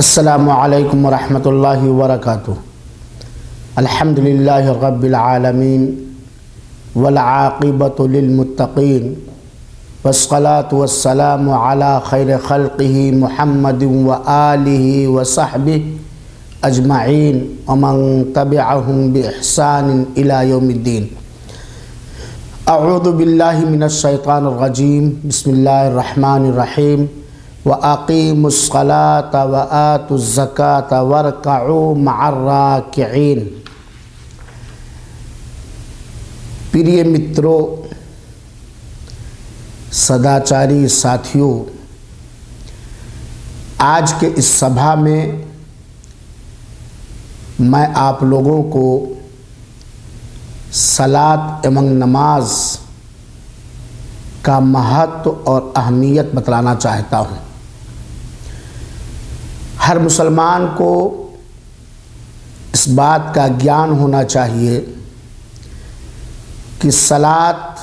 अस्सलामु अलैकुम वरहमतुल्लाहि वबरकातुहू। अल्हम्दुलिल्लाहि रब्बिल आलमीन वल आक़िबतु लिल मुत्तक़ीन वस्सलातु वस्सलामु अला खैरि ख़ल्क़िही मुहम्मदिन व आलिही व सहबिही अजमईन व मन तबिअहुम बि इहसानिन इला यौमिद्दीन। अऊज़ु बिल्लाहि मिनश शैतानिर रजीम। बिस्मिल्लाहिर रहमानिर रहीम। व अक़ीमुस्सलात व आतुज़्ज़कात वरकऊ मअर राकिईन। प्रिय मित्रों, सदाचारी साथियों, आज के इस सभा में मैं आप लोगों को सलात एवं नमाज का महत्व और अहमियत बतलाना चाहता हूँ। हर मुसलमान को इस बात का ज्ञान होना चाहिए कि सलात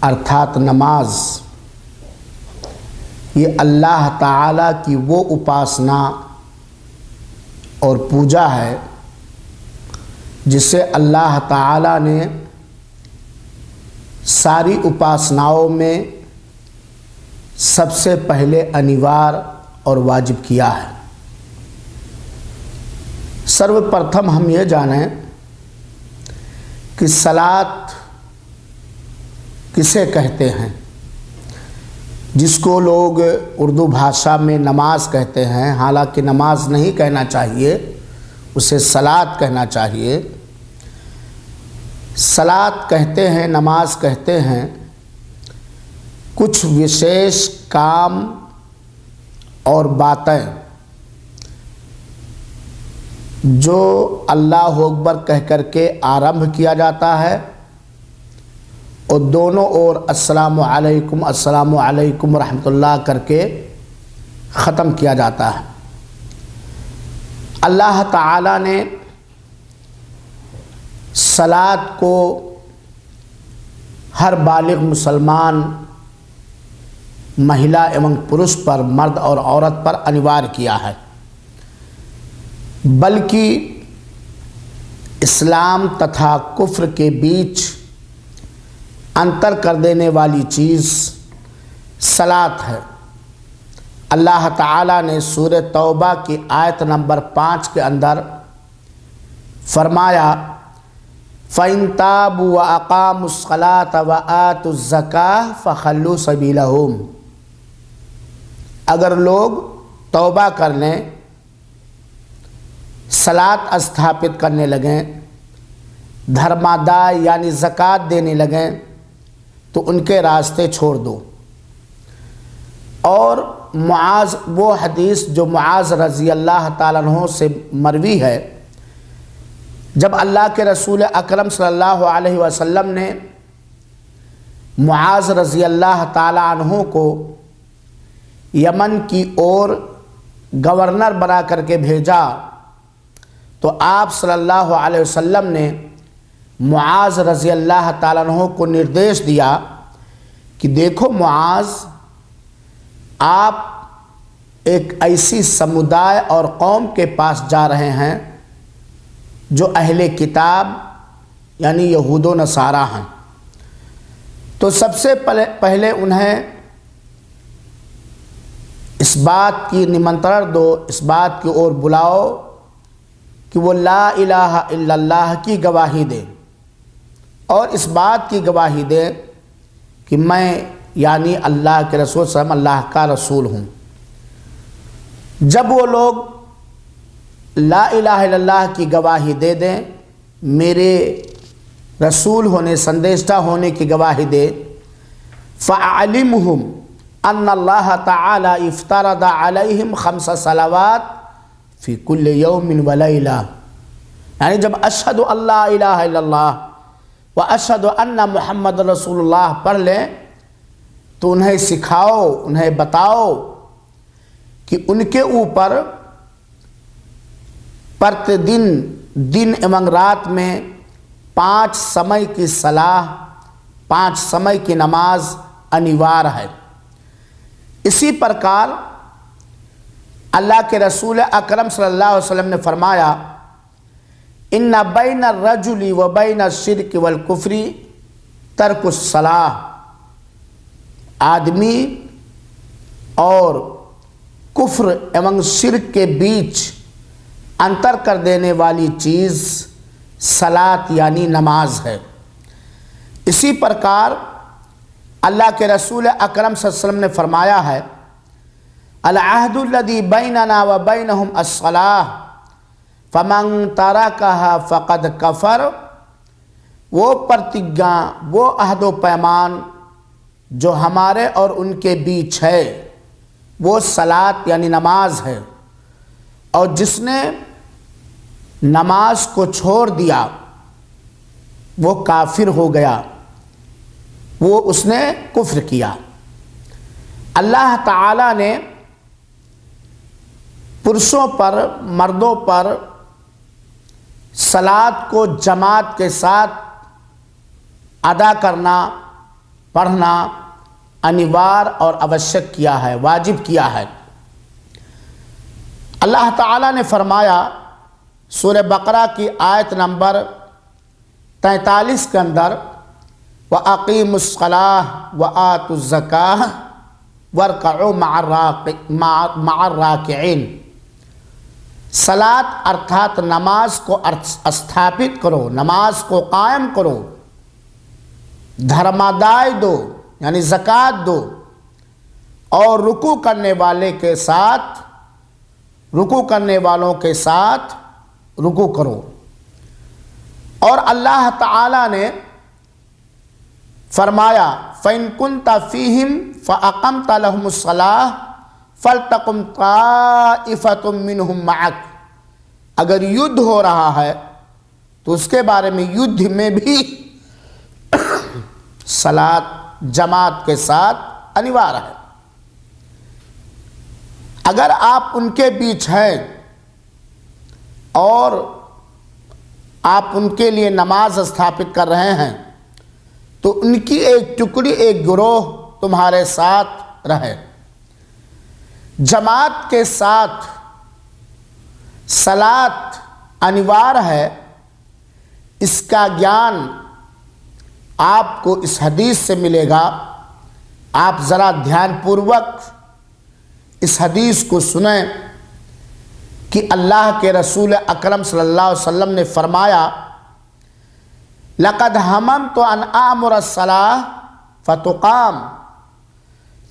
अर्थात नमाज ये अल्लाह ताला की वो उपासना और पूजा है जिसे अल्लाह ताला ने सारी उपासनाओं में सबसे पहले अनिवार्य और वाजिब किया है। सर्वप्रथम हम ये जानें कि सलात किसे कहते हैं। जिसको लोग उर्दू भाषा में नमाज कहते हैं, हालांकि नमाज नहीं कहना चाहिए, उसे सलात कहना चाहिए। सलात कहते हैं, नमाज कहते हैं कुछ विशेष काम और बातें जो अल्लाह अकबर कह करके आरंभ किया जाता है और दोनों ओर अस्सलामु अलैकुम रहमतुल्लाह करके ख़त्म किया जाता है। अल्लाह ताला ने सलात को हर बालिग मुसलमान महिला एवं पुरुष पर, मर्द और औरत पर अनिवार्य किया है। बल्कि इस्लाम तथा कुफ्र के बीच अंतर कर देने वाली चीज़ सलात है। अल्लाह ताला ने सूरह तौबा की आयत नंबर 5 के अंदर फरमाया, फ़इन ताबू व अक़ामुस्सलात व आतुज़्ज़काह फ़ख़ल्लू सबीलहुम। अगर लोग तौबा कर लें, सलात स्थापित करने लगें, धर्मादाय यानी ज़कात देने लगें, तो उनके रास्ते छोड़ दो। और मुआज़, वो हदीस जो मुआज़ रज़ी अल्लाह ताला अन्हु से मरवी है, जब अल्लाह के रसूल अकरम सल्लल्लाहु अलैहि वसल्लम ने मुआज़ रज़ी अल्लाह ताला अन्हु को यमन की ओर गवर्नर बना करके भेजा, तो आप सल्लल्लाहु अलैहि वसल्लम ने मुआज़ रज़ी अल्लाह ताला अन्हु को निर्देश दिया कि देखो मुआज़, आप एक ऐसी समुदाय और कौम के पास जा रहे हैं जो अहले किताब यानी यहूद व नसारा हैं। तो सबसे पहले उन्हें इस बात की निमंत्रण दो, इस बात की ओर बुलाओ कि वो ला इलाहा इल्लल्लाह की गवाही दे और इस बात की गवाही दे कि मैं यानी अल्लाह के रसूल सल्लल्लाहु अलैहि वसल्लम अल्लाह का रसूल हूँ। जब वो लोग ला इलाहा इल्लल्लाह की गवाही दे दें, मेरे रसूल होने, संदेशा होने की गवाही दे, फ़अलिमहुम अन्नल्लाह ताला इफ्तरदा अलैहिम खम्स सलावात फ़ी कुल्लि यौमिन व लैला। यानी जब अशहदु अल्ला इलाहा इल्लल्लाह व अशहदु अन्ना मुहम्मद रसूलुल्लाह पढ़ लें, तो उन्हें सिखाओ, उन्हें बताओ कि उनके ऊपर प्रतिदिन दिन एवं रात में 5 समय की सलाह, 5 समय की नमाज अनिवार्य है। इसी प्रकार अल्लाह के रसूल अकरम सल्लल्लाहु अलैहि वसल्लम ने फरमाया, इन्ना बैन रजुली व बैन शिर्क वल कुफ्री तर्कुस सलाह, आदमी और कुफ्र एवं शिर्क के बीच अंतर कर देने वाली चीज़ सलात यानी नमाज है। इसी प्रकार अल्लाह के रसूल अकरम सल्लल्लाहु अलैहि वसल्लम ने फरमाया है, अल अहदुल्लज़ी बैनना व बैनहुम अस्सलाह फमन तरकहा फ़क़द कफ़र। वो प्रतिज्ञा, वो अहदो पैमान जो हमारे और उनके बीच है वो सलात यानी नमाज है, और जिसने नमाज को छोड़ दिया वो काफिर हो गया, वो उसने कुफ्र किया। अल्लाह ताला ने पुरुषों पर, मर्दों पर सलात को जमात के साथ अदा करना, पढ़ना अनिवार्य और आवश्यक किया है, वाजिब किया है। अल्लाह ताला ने फरमाया सूरह बकरा की आयत नंबर 43 के अंदर, व अक़ीमुस्सलाह व आतुज़्ज़काह वरकऊ मअर्राकिईन। सलात अर्थात नमाज को स्थापित करो, नमाज को कायम करो, धर्मादाय दो यानी ज़कात दो, और रुकू करने वालों के साथ रुकू करो। और अल्लाह ताला ने फरमाया, फ़इन कुन्ता फ़ीहिम फ़अक़म्त लहुमुस्सलाह फ़लतक़ुम ताइफ़तुम मिनहुम मअक। अगर युद्ध हो रहा है तो उसके बारे में युद्ध में भी सलात जमात के साथ अनिवार्य है। अगर आप उनके बीच हैं और आप उनके लिए नमाज स्थापित कर रहे हैं तो उनकी एक टुकड़ी, एक गिरोह तुम्हारे साथ रहे। जमात के साथ सलात अनिवार्य है, इसका ज्ञान आपको इस हदीस से मिलेगा। आप ज़रा ध्यानपूर्वक इस हदीस को सुने कि अल्लाह के रसूल अकरम सल्लल्लाहु अलैहि वसल्लम ने फरमाया, लक़द हममतु अन आमुर सलाह फ़तुक़ाम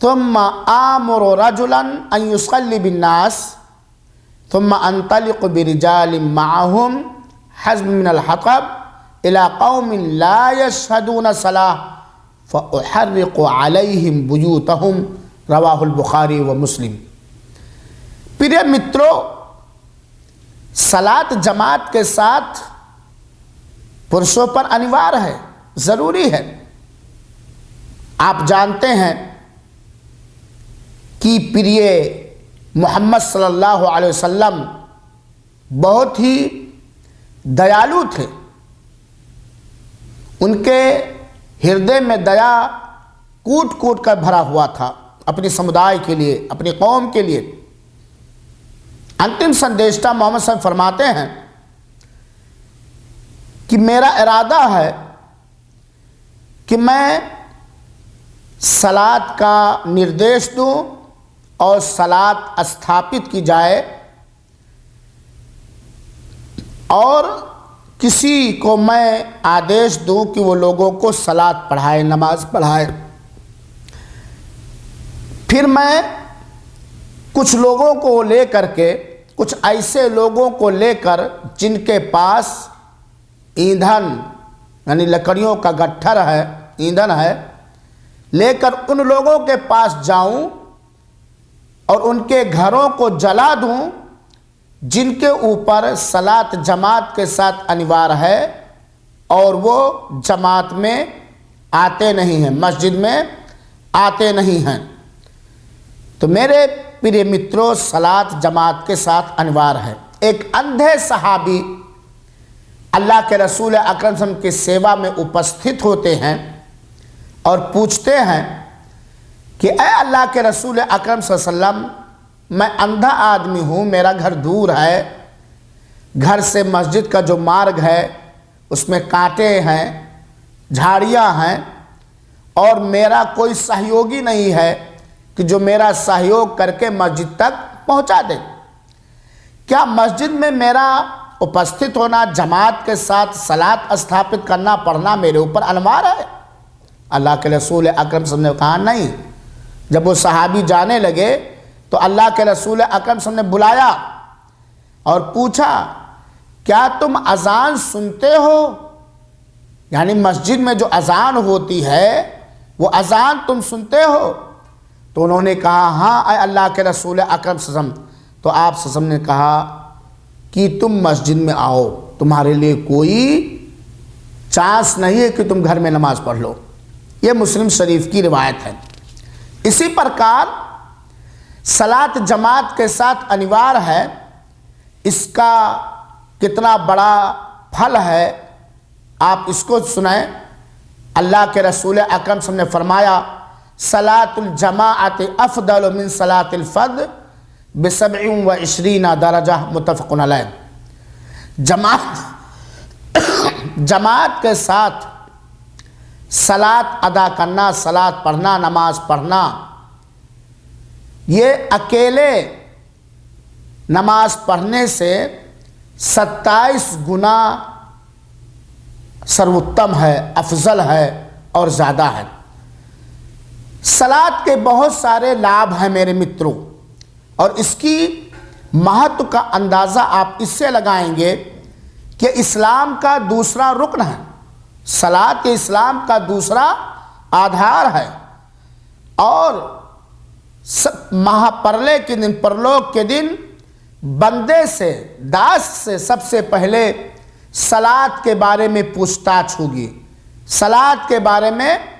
थुम्मा आमुरु रजुलन अन युसल्ली बिन्नास थुम्मा अंतलिक़ु बिरिजालिम मअहुम हज़्म मिनल हतब इला क़ौमिन ला यशहदून सलाह फ़उहर्रिक़ु अलैहिम बुयूतहुम। रवाहुल बुखारी व मुस्लिम। प्रिय मित्रों, सलात जमात के साथ पुरुषों पर अनिवार्य है, ज़रूरी है। आप जानते हैं कि प्रिय मोहम्मद सल्लल्लाहु अलैहि वसल्लम बहुत ही दयालु थे। उनके हृदय में दया कूट कूट कर भरा हुआ था, अपने समुदाय के लिए, अपनी कौम के लिए। अंतिम संदेशता मोहम्मद साहब फरमाते हैं कि मेरा इरादा है कि मैं सलात का निर्देश दूं और सलात स्थापित की जाए, और किसी को मैं आदेश दूं कि वो लोगों को सलात पढ़ाए, नमाज पढ़ाए। फिर मैं कुछ लोगों को लेकर के, कुछ ऐसे लोगों को लेकर जिनके पास ईंधन यानी लकड़ियों का गट्ठर है, ईंधन है, लेकर उन लोगों के पास जाऊं और उनके घरों को जला दूं जिनके ऊपर सलात जमात के साथ अनिवार्य है और वो जमात में आते नहीं हैं, मस्जिद में आते नहीं हैं। तो मेरे प्रिय मित्रों, सलात जमात के साथ अनिवार्य है। एक अंधे सहाबी अल्लाह के रसूल अकरम सल्लल्लाहु अलैहि वसल्लम की सेवा में उपस्थित होते हैं और पूछते हैं कि ऐ अल्लाह के रसूल अकरम सल्लल्लाहु अलैहि वसल्लम, मैं अंधा आदमी हूँ, मेरा घर दूर है, घर से मस्जिद का जो मार्ग है उसमें कांटे हैं, झाड़ियाँ हैं, और मेरा कोई सहयोगी नहीं है कि जो मेरा सहयोग करके मस्जिद तक पहुँचा दे। क्या मस्जिद में मेरा उपस्थित होना, जमात के साथ सलात स्थापित करना, पढ़ना मेरे ऊपर अनिवार्य है? अल्लाह के रसूल अकरम सल्लल्लाहु अलैहि वसल्लम ने कहा नहीं। जब वो सहाबी जाने लगे तो अल्लाह के रसूल अकरम सल्लल्लाहु अलैहि वसल्लम ने बुलाया और पूछा, क्या तुम अजान सुनते हो? यानी मस्जिद में जो अजान होती है वो अजान तुम सुनते हो? तो उन्होंने कहा, हाँ अल्लाह के रसूल अकरम सल्लल्लाहु अलैहि वसल्लम। तो आप सल्लल्लाहु अलैहि वसल्लम ने कहा कि तुम मस्जिद में आओ, तुम्हारे लिए कोई चांस नहीं है कि तुम घर में नमाज पढ़ लो। ये मुस्लिम शरीफ की रिवायत है। इसी प्रकार सलात जमात के साथ अनिवार्य है। इसका कितना बड़ा फल है आप इसको सुनाएं। अल्लाह के रसूल अकरम सल्लल्लाहु अलैहि वसल्लम ने फरमाया, सलातुल जमाअत अफदल मिन सलातिल फर्द बिसबईन व इशरीना दरजा, मुत्तफ़क़ुन अलैह। जमात के साथ सलात अदा करना, सलात पढ़ना, नमाज पढ़ना, ये अकेले नमाज पढ़ने से 27 गुना सर्वोत्तम है, अफजल है और ज़्यादा है। सलात के बहुत सारे लाभ हैं मेरे मित्रों, और इसकी महत्व का अंदाज़ा आप इससे लगाएंगे कि इस्लाम का दूसरा रुकन है। सलात इस्लाम का दूसरा आधार है, और महापरले के दिन, परलोक के दिन बंदे से, दास से सबसे पहले सलात के बारे में पूछताछ होगी। सलात के बारे में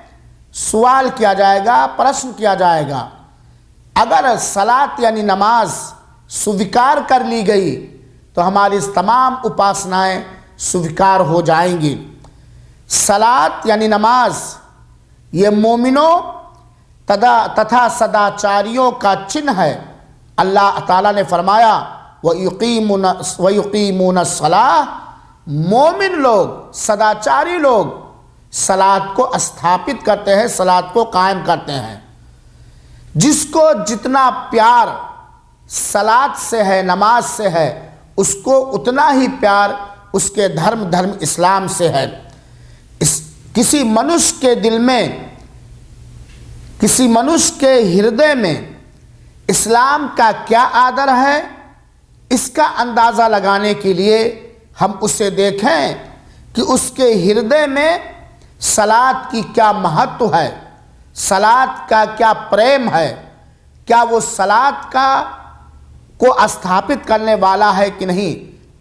सवाल किया जाएगा, प्रश्न किया जाएगा। अगर सलात यानी नमाज स्वीकार कर ली गई तो हमारी तमाम उपासनाएं स्वीकार हो जाएंगी। सलात यानी नमाज ये मोमिनों तथा सदाचारियों का चिन्ह है। अल्लाह ताला ने फरमाया, व युकीमून सलाह, मोमिन लोग, सदाचारी लोग सलात को स्थापित करते हैं, सलात को कायम करते हैं। जिसको जितना प्यार सलात से है, नमाज से है, उसको उतना ही प्यार उसके धर्म इस्लाम से है। किसी मनुष्य के दिल में, किसी मनुष्य के हृदय में इस्लाम का क्या आदर है, इसका अंदाज़ा लगाने के लिए हम उसे देखें कि उसके हृदय में सलात की क्या महत्व है, सलात का क्या प्रेम है, क्या वो सलात को स्थापित करने वाला है कि नहीं।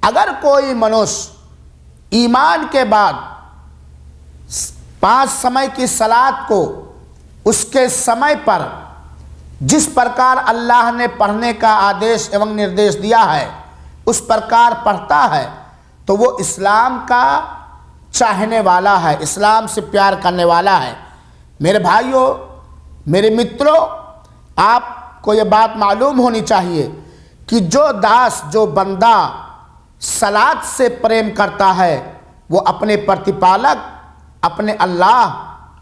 अगर कोई मनुष्य ईमान के बाद 5 समय की सलात को उसके समय पर जिस प्रकार अल्लाह ने पढ़ने का आदेश एवं निर्देश दिया है उस प्रकार पढ़ता है, तो वो इस्लाम का चाहने वाला है, इस्लाम से प्यार करने वाला है। मेरे भाइयों, मेरे मित्रों, आपको ये बात मालूम होनी चाहिए कि जो दास, जो बंदा सलात से प्रेम करता है वो अपने प्रतिपालक, अपने अल्लाह,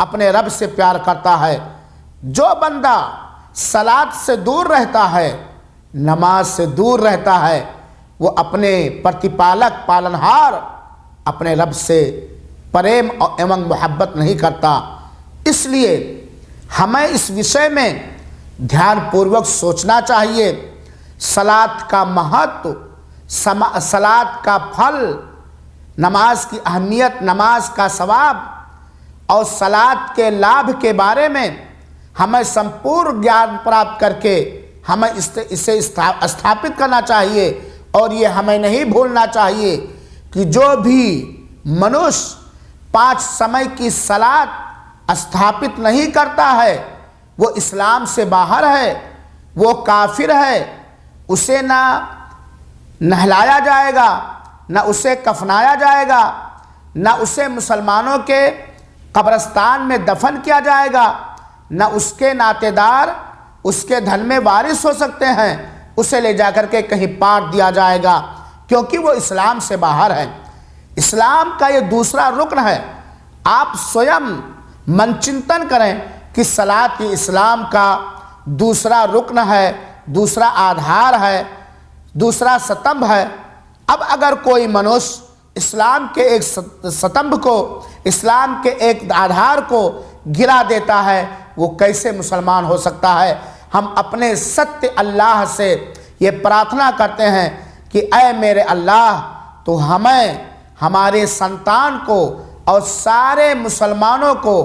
अपने रब से प्यार करता है। जो बंदा सलात से दूर रहता है, नमाज से दूर रहता है, वो अपने प्रतिपालक, पालनहार, अपने रब से प्रेम एवं मोहब्बत नहीं करता। इसलिए हमें इस विषय में ध्यानपूर्वक सोचना चाहिए। सलात का महत्व, सलात का फल, नमाज की अहमियत, नमाज का सवाब और सलात के लाभ के बारे में हमें संपूर्ण ज्ञान प्राप्त करके हमें इसे स्थापित करना चाहिए। और ये हमें नहीं भूलना चाहिए कि जो भी मनुष्य 5 समय की सलात स्थापित नहीं करता है वो इस्लाम से बाहर है, वो काफिर है। उसे ना नहलाया जाएगा, ना उसे कफनाया जाएगा, ना उसे मुसलमानों के कब्रिस्तान में दफन किया जाएगा, ना उसके नातेदार उसके धन में वारिस हो सकते हैं। उसे ले जाकर के कहीं पाट दिया जाएगा, क्योंकि वो इस्लाम से बाहर है। इस्लाम का ये दूसरा रुकन है। आप स्वयं मन चिंतन करें कि सलात ये इस्लाम का दूसरा रुकन है, दूसरा आधार है, दूसरा स्तंभ है। अब अगर कोई मनुष्य इस्लाम के एक स्तंभ को, इस्लाम के एक आधार को गिरा देता है, वो कैसे मुसलमान हो सकता है। हम अपने सत्य अल्लाह से ये प्रार्थना करते हैं कि ऐ मेरे अल्लाह, तो हमें, हमारे संतान को और सारे मुसलमानों को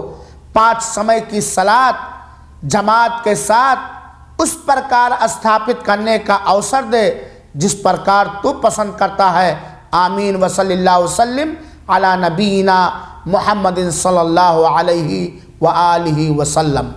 5 समय की सलात जमात के साथ उस प्रकार स्थापित करने का अवसर दे जिस प्रकार तू पसंद करता है। आमीन व सल्लल्लाहु वसल्लम अला नबीना मुहम्मदिन सल्लल्लाहु अलैहि व आलिहि वसल्लम।